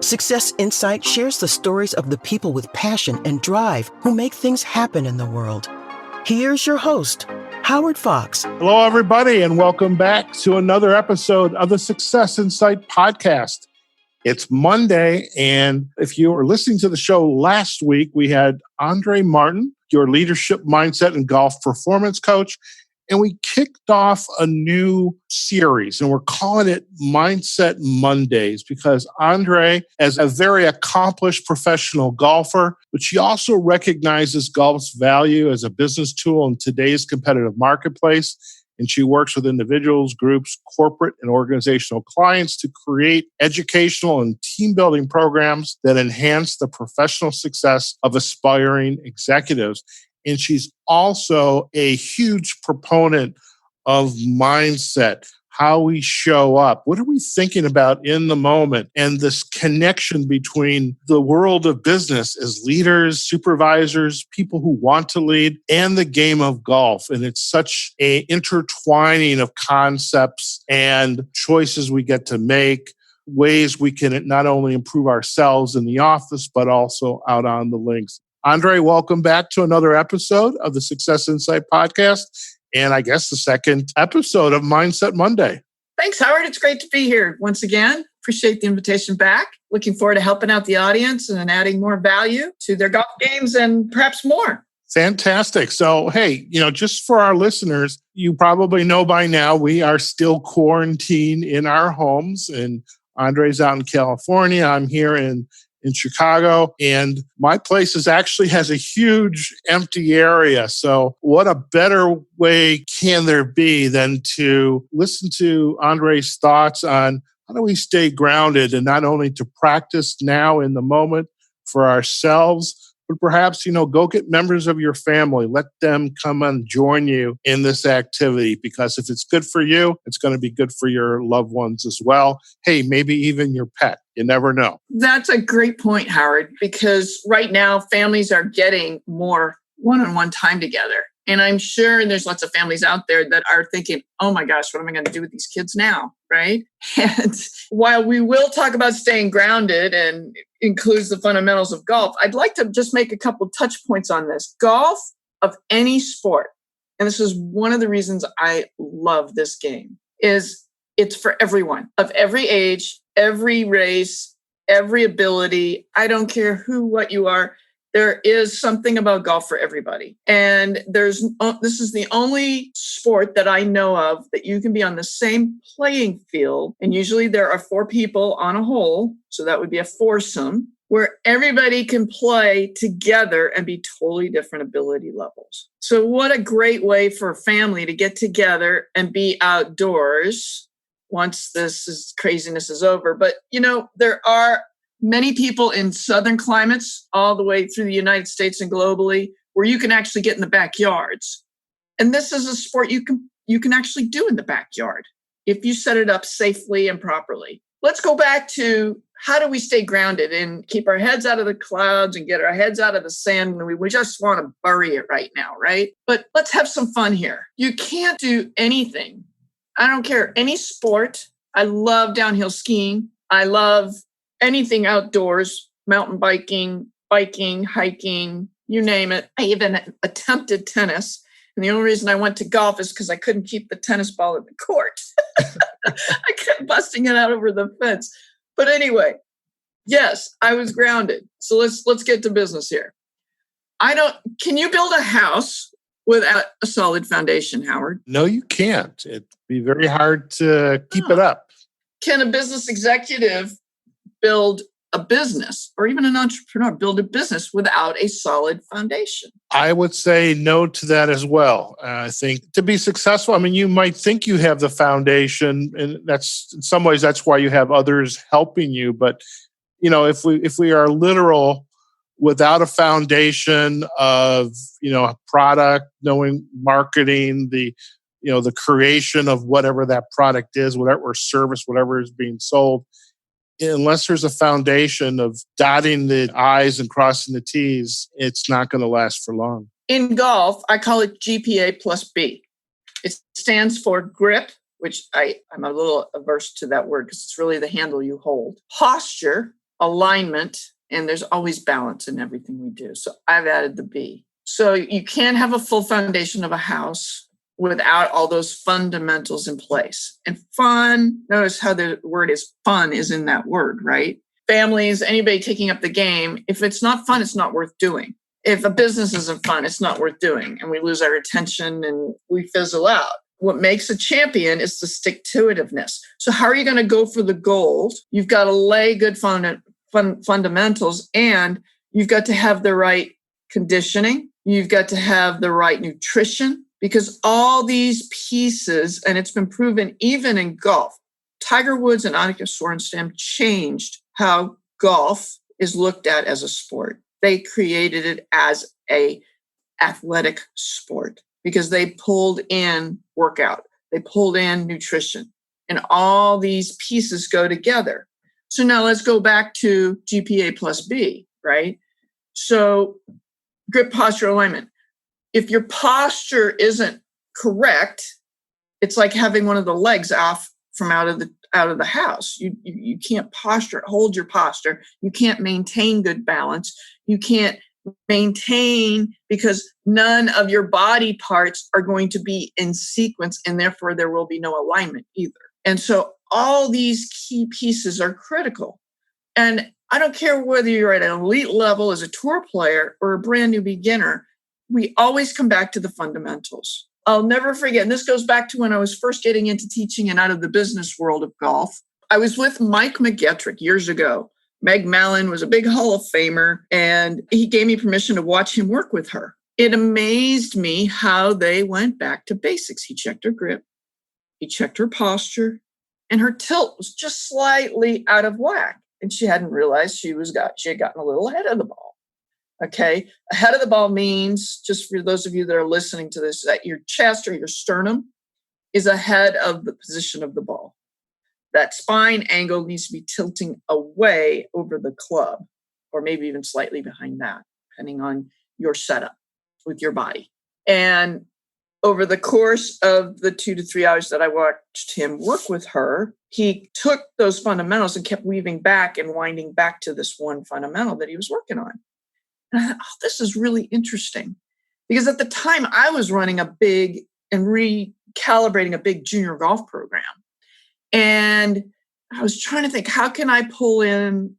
Success Insight shares the stories of the people with passion and drive who make things happen in the world. Here's your host, Howard Fox. Hello, everybody, and welcome back to another episode of the Success Insight podcast. It's Monday, and if you were listening to the show last week, we had Andree Martin, your leadership mindset and golf performance coach, and we kicked off a new series, and we're calling it Mindset Mondays because Andree, as a very accomplished professional golfer, but she also recognizes golf's value as a business tool in today's competitive marketplace. And she works with individuals, groups, corporate, and organizational clients to create educational and team building programs that enhance the professional success of aspiring executives. And she's also a huge proponent of mindset, how we show up. What are we thinking about in the moment? And this connection between the world of business as leaders, supervisors, people who want to lead, and the game of golf. And it's such an intertwining of concepts and choices we get to make, ways we can not only improve ourselves in the office, but also out on the links. Andree, welcome back to another episode of the Success Insight podcast. And I guess the second episode of Mindset Monday. Thanks, Howard. It's great to be here once again. Appreciate the invitation back. Looking forward to helping out the audience and adding more value to their golf games and perhaps more. Fantastic. So, hey, just for our listeners, you probably know by now we are still quarantined in our homes. And Andree's out in California. I'm here in Chicago, and my place actually has a huge empty area. So what a better way can there be than to listen to Andree's thoughts on how do we stay grounded and not only to practice now in the moment for ourselves, but perhaps, go get members of your family. Let them come and join you in this activity, because if it's good for you, it's going to be good for your loved ones as well. Hey, maybe even your pet. You never know. That's a great point, Howard, because right now families are getting more one-on-one time together. And I'm sure there's lots of families out there that are thinking, oh my gosh, what am I going to do with these kids now? Right? And while we will talk about staying grounded and includes the fundamentals of golf, I'd like to just make a couple touch points on this. Golf of any sport, and this is one of the reasons I love this game, is it's for everyone of every age, every race, every ability. I don't care what you are. There is something about golf for everybody. And this is the only sport that I know of that you can be on the same playing field. And usually there are 4 people on a hole. So that would be a foursome where everybody can play together and be totally different ability levels. So what a great way for a family to get together and be outdoors once craziness is over. But, there are many people in southern climates all the way through the United States and globally where you can actually get in the backyards. And this is a sport you can actually do in the backyard if you set it up safely and properly. Let's go back to how do we stay grounded and keep our heads out of the clouds and get our heads out of the sand when we just want to bury it right now, right? But let's have some fun here. You can't do anything. I don't care. Any sport. I love downhill skiing. I love anything outdoors, mountain biking, hiking, you name it. I even attempted tennis. And the only reason I went to golf is because I couldn't keep the tennis ball in the court. I kept busting it out over the fence. But anyway, yes, I was grounded. So let's get to business here. Can you build a house without a solid foundation, Howard? No, you can't. It'd be very hard to keep it up. Can a business executive build a business, or even an entrepreneur build a business without a solid foundation? I would say no to that as well. I think to be successful, you might think you have the foundation, and that's in some ways that's why you have others helping you. But if we are literal without a foundation of product, knowing marketing, the creation of whatever that product is, whatever service, whatever is being sold, unless there's a foundation of dotting the I's and crossing the T's, it's not going to last for long. In golf, I call it GPA plus B. It stands for grip, which I'm a little averse to that word because it's really the handle you hold. Posture, alignment, and there's always balance in everything we do. So I've added the B. So you can't have a full foundation of a house without all those fundamentals in place. And fun, notice how the word is fun is in that word, right? Families, anybody taking up the game, if it's not fun, it's not worth doing. If a business isn't fun, it's not worth doing. And we lose our attention and we fizzle out. What makes a champion is the stick-to-itiveness. So how are you going to go for the gold? You've got to lay good fundamentals, and you've got to have the right conditioning. You've got to have the right nutrition, because all these pieces, and it's been proven even in golf, Tiger Woods and Annika Sorenstam changed how golf is looked at as a sport. They created it as a athletic sport because they pulled in workout, they pulled in nutrition, and all these pieces go together. So now let's go back to GPA plus B, right? So grip, posture, alignment. If your posture isn't correct, it's like having one of the legs off from out of the house. You can't hold your posture. You can't maintain good balance. You can't maintain because none of your body parts are going to be in sequence, and therefore there will be no alignment either. And so all these key pieces are critical. And I don't care whether you're at an elite level as a tour player or a brand new beginner, we always come back to the fundamentals. I'll never forget, and this goes back to when I was first getting into teaching and out of the business world of golf. I was with Mike McGettrick years ago. Meg Mallon was a big Hall of Famer, and he gave me permission to watch him work with her. It amazed me how they went back to basics. He checked her grip, he checked her posture, and her tilt was just slightly out of whack. And she hadn't realized she had gotten a little ahead of the ball. Okay. Ahead of the ball means, just for those of you that are listening to this, that your chest or your sternum is ahead of the position of the ball. That spine angle needs to be tilting away over the club, or maybe even slightly behind that, depending on your setup with your body. And over the course of the 2 to 3 hours that I watched him work with her, he took those fundamentals and kept weaving back and winding back to this one fundamental that he was working on. And I thought, oh, this is really interesting. Because at the time I was running a big and recalibrating a big junior golf program. And I was trying to think, how can I pull in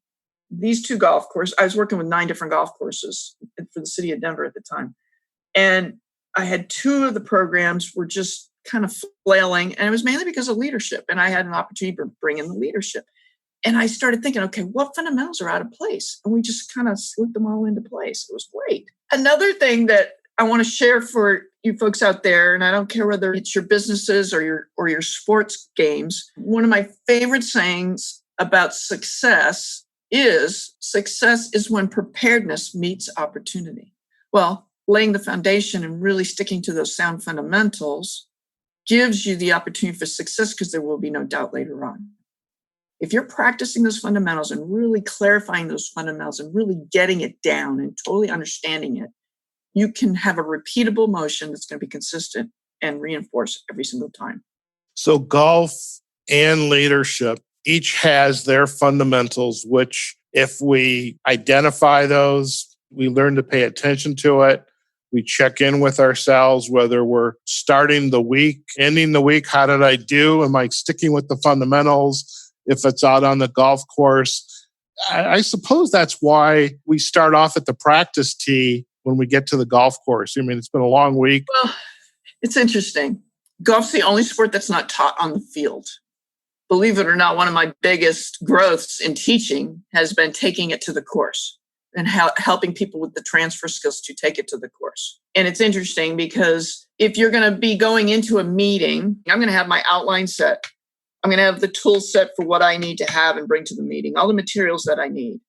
these two golf courses? I was working with 9 different golf courses for the city of Denver at the time. And I had 2 of the programs were just kind of flailing. And it was mainly because of leadership. And I had an opportunity to bring in the leadership. And I started thinking, okay, what fundamentals are out of place? And we just kind of slid them all into place. It was great. Another thing that I want to share for you folks out there, and I don't care whether it's your businesses or your sports games, one of my favorite sayings about success is when preparedness meets opportunity. Well, laying the foundation and really sticking to those sound fundamentals gives you the opportunity for success because there will be no doubt later on. If you're practicing those fundamentals and really clarifying those fundamentals and really getting it down and totally understanding it, you can have a repeatable motion that's going to be consistent and reinforced every single time. So golf and leadership each has their fundamentals, which if we identify those, we learn to pay attention to it. We check in with ourselves, whether we're starting the week, ending the week. How did I do? Am I sticking with the fundamentals? If it's out on the golf course, I suppose that's why we start off at the practice tee when we get to the golf course. I mean, it's been a long week. Well, it's interesting. Golf's the only sport that's not taught on the field. Believe it or not, one of my biggest growths in teaching has been taking it to the course and helping people with the transfer skills to take it to the course. And it's interesting because if you're going to be going into a meeting, I'm going to have my outline set. I'm going to have the tool set for what I need to have and bring to the meeting, all the materials that I need.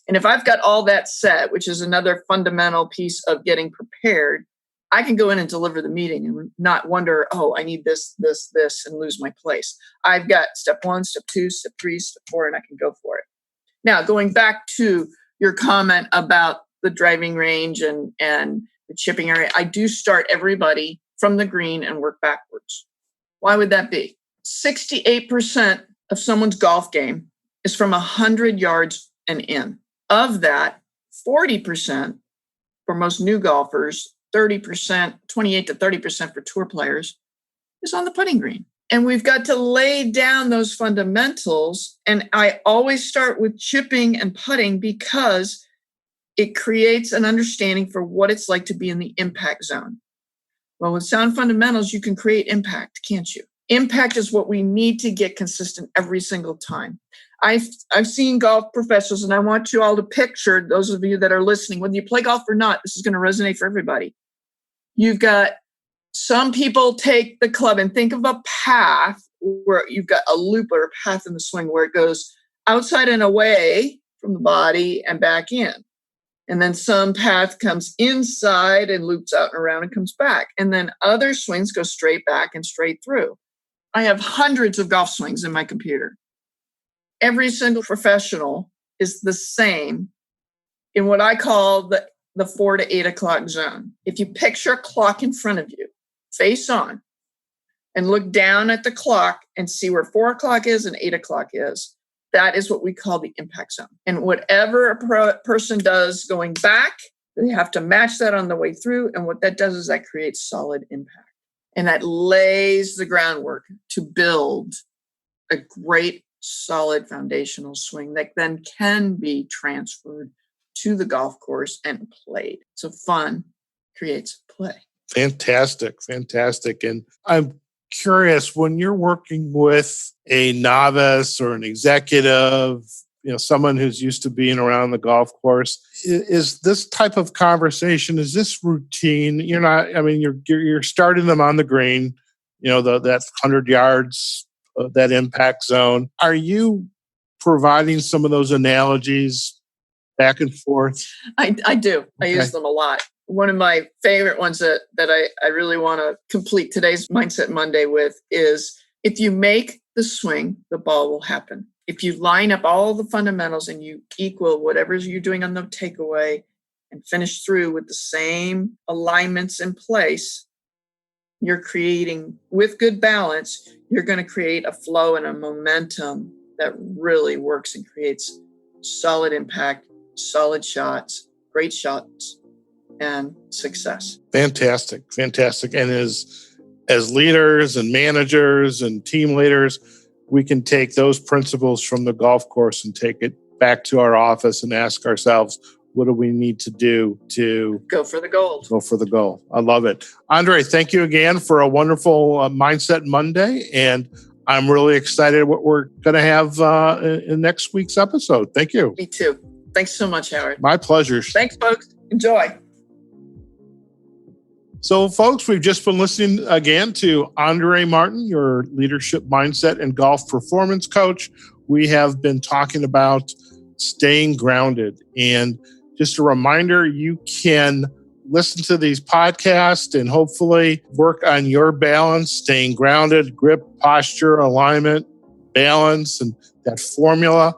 And if I've got all that set, which is another fundamental piece of getting prepared, I can go in and deliver the meeting and not wonder, oh, I need this, and lose my place. I've got step 1, step 2, step 3, step 4, and I can go for it. Now, going back to your comment about the driving range and the chipping area, I do start everybody from the green and work backwards. Why would that be? 68% of someone's golf game is from 100 yards and in. Of that, 40% for most new golfers, 30%, 28 to 30% for tour players is on the putting green. And we've got to lay down those fundamentals. And I always start with chipping and putting because it creates an understanding for what it's like to be in the impact zone. Well, with sound fundamentals, you can create impact, can't you? Impact is what we need to get consistent every single time. I've seen golf professionals, and I want you all to picture, those of you that are listening, whether you play golf or not, this is going to resonate for everybody. You've got some people take the club and think of a path where you've got a loop or a path in the swing where it goes outside and away from the body and back in. And then some path comes inside and loops out and around and comes back. And then other swings go straight back and straight through. I have hundreds of golf swings in my computer. Every single professional is the same in what I call the 4 to 8 o'clock zone. If you picture a clock in front of you, face on, and look down at the clock and see where 4 o'clock is and 8 o'clock is, that is what we call the impact zone. And whatever a person does going back, they have to match that on the way through. And what that does is that creates solid impact. And that lays the groundwork to build a great, solid foundational swing that then can be transferred to the golf course and played. So fun creates play. Fantastic. And I'm curious, when you're working with a novice or an executive, someone who's used to being around the golf course, is this type of conversation, is this routine? You're starting them on the green, that 100 yards, that impact zone. Are you providing some of those analogies back and forth? I do. I use them a lot. One of my favorite ones that I really want to complete today's Mindset Monday with is, if you make the swing, the ball will happen. If you line up all the fundamentals and you equal whatever you're doing on the takeaway and finish through with the same alignments in place, you're creating, with good balance, you're going to create a flow and a momentum that really works and creates solid impact, solid shots, great shots, and success. Fantastic. And as leaders and managers and team leaders, we can take those principles from the golf course and take it back to our office and ask ourselves, what do we need to do to go for the gold? I love it. Andree, thank you again for a wonderful Mindset Monday. And I'm really excited what we're going to have in next week's episode. Thank you. Me too. Thanks so much, Howard. My pleasure. Thanks, folks. Enjoy. So, folks, we've just been listening again to Andree Martin, your leadership mindset and golf performance coach. We have been talking about staying grounded. And just a reminder, you can listen to these podcasts and hopefully work on your balance, staying grounded, grip, posture, alignment, balance, and that formula.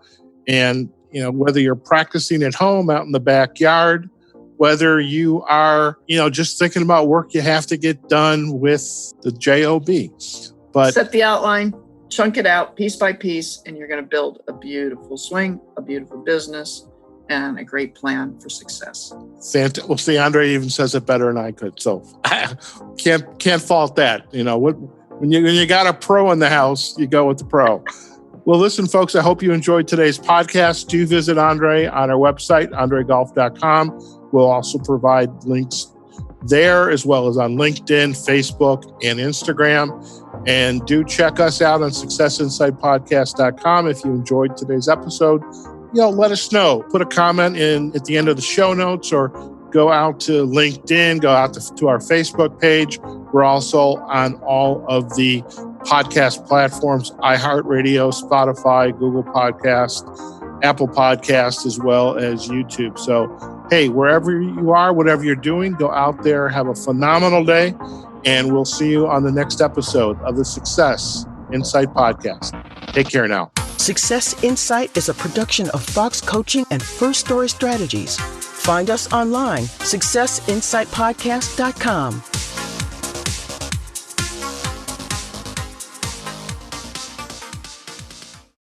And, whether you're practicing at home, out in the backyard, whether you are, just thinking about work you have to get done with the job. But set the outline, chunk it out piece by piece, and you're going to build a beautiful swing, a beautiful business, and a great plan for success. Well, see, Andree even says it better than I could, so can't fault that. When you got a pro in the house, you go with the pro. Well, listen, folks, I hope you enjoyed today's podcast. Do visit Andree on our website, andreegolf.com. We'll also provide links there as well as on LinkedIn, Facebook, and Instagram. And do check us out on successinsightpodcast.com. If you enjoyed today's episode, let us know. Put a comment in at the end of the show notes, or go out to LinkedIn, go out to our Facebook page. We're also on all of the podcast platforms, iHeartRadio, Spotify, Google Podcast, Apple Podcast, as well as YouTube. So, hey, wherever you are, whatever you're doing, go out there, have a phenomenal day, and we'll see you on the next episode of the Success Insight Podcast. Take care now. Success Insight is a production of Fox Coaching and First Story Strategies. Find us online, successinsightpodcast.com.